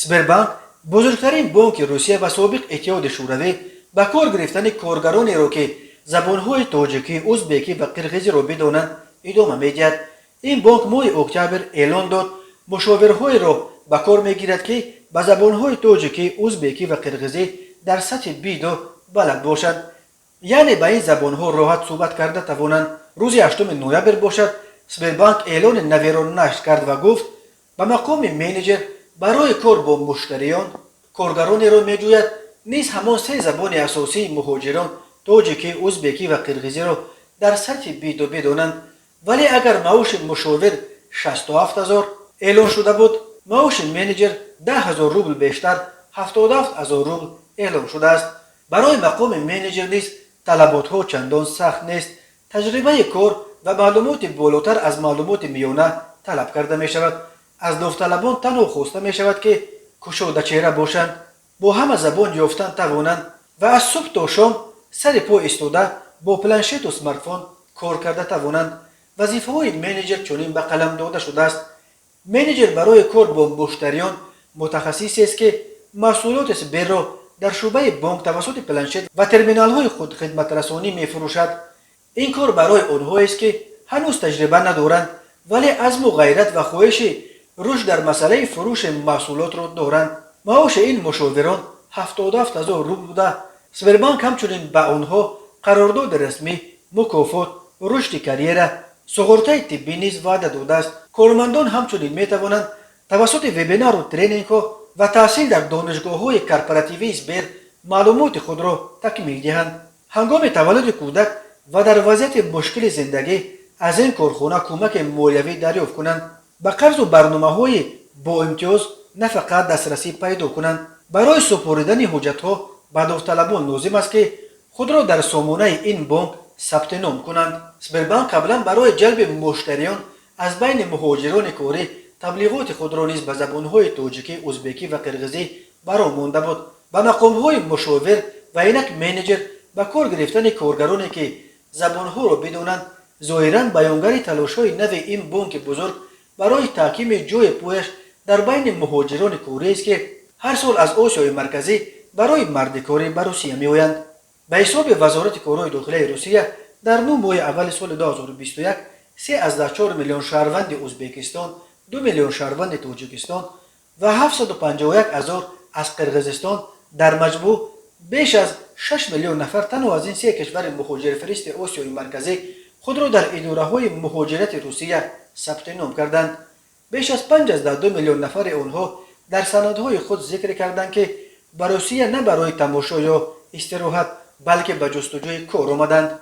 سبربانک بزرگترین بانک روسیه و سابق اتحاد شوروی به کار گرفتن کارگرانی را که زبانهای تاجیکی، ازبکی و قرقیزی را بدانند ادامه میدهد. این بانک ماه اکتبر اعلان داد مشاورهای را به کار میگیرد که به زبانهای تاجیکی، ازبکی و قرقیزی در سطح B2 بلد باشند، یعنی به این زبانها راحت صحبت کرده توانند. روز 8 نوامبر باشد سبربانک اعلان نوی را نشر کرد و گفت به مقام منیجر برای کار با مشتریان کارگرانی را میجوید نیز همان سه زبان اساسی مهاجران تاجیکی، ازبکی و قرقیزی را در سطح B2 بدانند. ولی اگر معاش مشاور 67,000 اعلان شده بود، معاش منیجر 10,000 روبل بیشتر 77,000 روبل اعلان شده است. برای مقام منیجر نیز طلبات‌ها چندان سخت نیست. تجربه کار و معلومات بالاتر از معلومات میانه طلب کرده می شود. از داوطلبان تنها خواسته می شود که کشاده چهره باشند، با همه زبان یافتن توانند و از صبح تا شام سر پا ایستاده با پلنشت و سمارتفون کار کرده توانند. وظیفه های منیجر چنین به قلم داده شده است. منیجر برای کار با مشتریان متخصصی است که محصولات سبر را در شعبه بانک توسط پلنشت و ترمینال های خود خدمت رسانی می فروشد. این کار برای آنهایی است که هنوز تجربه ندارند ولی عزم و غیرت و خواهش رشد در مسئله فروش محصولات را دارند. معاش این مشاوران 77,000 روبل بوده. سبربانک همچنین به آنها قرارداد رسمی، مکافات، رشد کریره، سغرته طبی نیز وعده داده است. کارمندان همچنین می توانند توسط وبینار و ترینینگ ها و تحصیل در دانشگاه های کارپراتیوی سبر معلومات خود را تکمیل دهند. هنگام تولد کودک و در وضعیت مشکل زندگی از این کارخانه کمک مالیوی دریافت کنند. به قرض و برنامه های با امتیاز نه فقط دسترسی پیدا کنند. برای سپردن حجت ها به داوطلبان لازم است که خود را در سامانه این بانک ثبت نام کنند. سبربانک قبلا برای جلب مشتریان از بین مهاجران کاری تبلیغات خود را نیز به زبانهای تاجیکی، ازبکی و قرقیزی برآورده بود. به مقامهای مشاور و اینک منیجر به کار گرفتن کارگرانی که زبانها را بدانند ظاهراً بیانگر تلاش‌های نو این بانک بزرگ برای تحکیم جای پایش در بین مهاجران کاری است که هر سال از آسیای مرکزی برای مردکاری به روسیه می‌آیند. به حساب وزارت کارهای داخلی روسیه در 9 ماه اول سال 2021 3.4 میلیون شهروند ازبکستان، 2 میلیون شهروند تاجیکستان و 751,000 از قرقیزستان در مجموع بیش از 6 میلیون نفر تنها از این سه کشور مهاجرفرست آسیای مرکزی خود را در اداره‌های مهاجرت روسیه ثبت نام کردند. بیش از 5.2 میلیون نفر آنها در سندهای خود ذکر کردند که به روسیه نه برای تماشا یا استراحت بلکه به جستجوی کار آمدند.